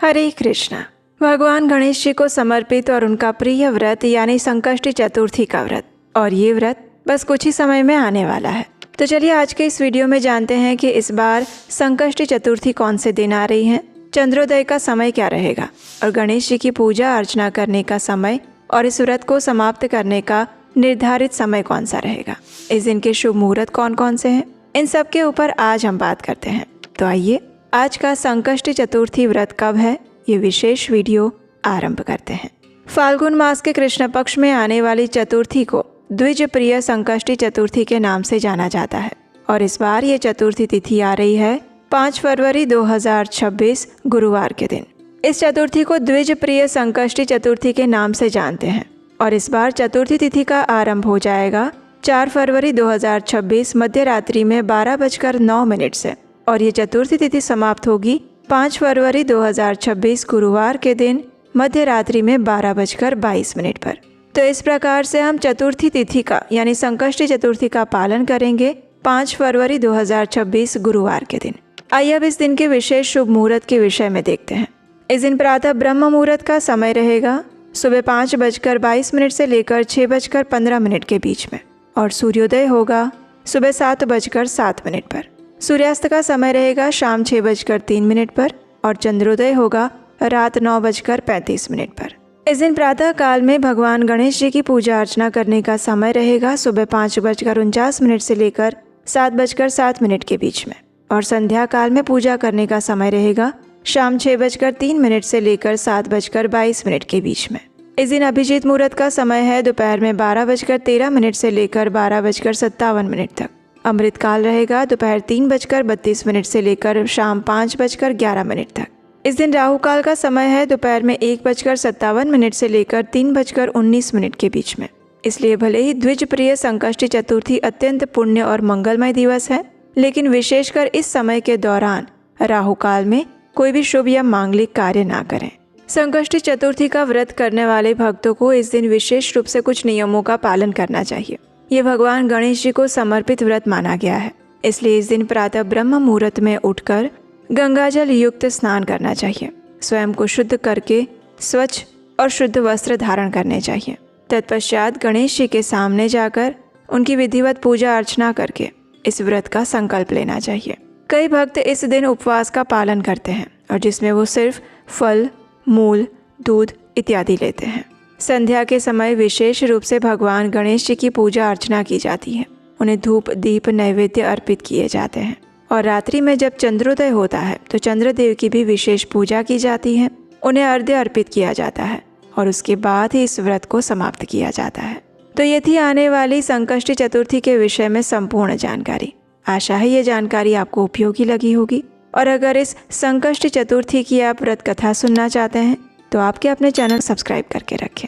हरे कृष्णा। भगवान गणेश जी को समर्पित और उनका प्रिय व्रत यानी संकष्टी चतुर्थी का व्रत, और ये व्रत बस कुछ ही समय में आने वाला है। तो चलिए आज के इस वीडियो में जानते हैं कि इस बार संकष्टी चतुर्थी कौन से दिन आ रही है, चंद्रोदय का समय क्या रहेगा और गणेश जी की पूजा अर्चना करने का समय और इस व्रत को समाप्त करने का निर्धारित समय कौन सा रहेगा, इस दिन के शुभ मुहूर्त कौन कौन से हैं, इन सब के ऊपर आज हम बात करते हैं। तो आइए आज का संकष्टी चतुर्थी व्रत कब है, ये विशेष वीडियो आरंभ करते हैं। फाल्गुन मास के कृष्ण पक्ष में आने वाली चतुर्थी को द्विज प्रिय संकष्टी चतुर्थी के नाम से जाना जाता है और इस बार ये चतुर्थी तिथि आ रही है 5 फरवरी 2026 गुरुवार के दिन। इस चतुर्थी को द्विज प्रिय संकष्टी चतुर्थी के नाम से जानते हैं और इस बार चतुर्थी तिथि का आरंभ हो जाएगा 4 फरवरी 2026 मध्य रात्रि में 12:09 से और ये चतुर्थी तिथि समाप्त होगी 5 फरवरी 2026 गुरुवार के दिन मध्य रात्रि में 12:22 पर। तो इस प्रकार से हम चतुर्थी तिथि का यानी संकष्टी चतुर्थी का पालन करेंगे 5 फरवरी 2026 गुरुवार के दिन। आइए अब इस दिन के विशेष शुभ मुहूर्त के विषय में देखते हैं। इस दिन प्रातः ब्रह्म मुहूर्त का समय रहेगा सुबह 5:22 से लेकर 6:15 के बीच में और सूर्योदय होगा सुबह 7:07 पर। सूर्यास्त का समय रहेगा शाम 6:03 पर और चंद्रोदय होगा रात 9:35 पर। इस दिन प्रातः काल में भगवान गणेश जी की पूजा अर्चना करने का समय रहेगा सुबह 5:49 से लेकर 7:07 के बीच में और संध्या काल में पूजा करने का समय रहेगा शाम 6:03 से लेकर 7:22 के बीच में। इस दिन अभिजीत मुहूर्त का समय है दोपहर में 12:13 से लेकर 12:57 तक। अमृत काल रहेगा दोपहर 3:32 से लेकर शाम 5:11 तक। इस दिन राहु काल का समय है दोपहर में 1:57 से लेकर 3:19 के बीच में। इसलिए भले ही द्विज प्रिय संकष्टी चतुर्थी अत्यंत पुण्य और मंगलमय दिवस है, लेकिन विशेषकर इस समय के दौरान राहु काल में कोई भी शुभ या मांगलिक कार्य ना करें। संकष्टी चतुर्थी का व्रत करने वाले भक्तों को इस दिन विशेष रूप से कुछ नियमों का पालन करना चाहिए। ये भगवान गणेश जी को समर्पित व्रत माना गया है, इसलिए इस दिन प्रातः ब्रह्म मुहूर्त में उठकर गंगाजल युक्त स्नान करना चाहिए। स्वयं को शुद्ध करके स्वच्छ और शुद्ध वस्त्र धारण करने चाहिए। तत्पश्चात गणेश जी के सामने जाकर उनकी विधिवत पूजा अर्चना करके इस व्रत का संकल्प लेना चाहिए। कई भक्त इस दिन उपवास का पालन करते हैं और जिसमें वो सिर्फ फल, मूल, दूध इत्यादि लेते हैं। संध्या के समय विशेष रूप से भगवान गणेश जी की पूजा अर्चना की जाती है। उन्हें धूप दीप नैवेद्य अर्पित किए जाते हैं और रात्रि में जब चंद्रोदय होता है तो चंद्रदेव की भी विशेष पूजा की जाती है। उन्हें अर्घ्य अर्पित किया जाता है और उसके बाद ही इस व्रत को समाप्त किया जाता है। तो ये थी आने वाली संकष्टी चतुर्थी के विषय में संपूर्ण जानकारी। आशा है ये जानकारी आपको उपयोगी लगी होगी और अगर इस संकष्टी चतुर्थी की आप व्रत कथा सुनना चाहते हैं तो आपके अपने चैनल सब्सक्राइब करके रखें।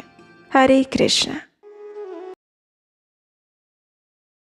हरे कृष्णा।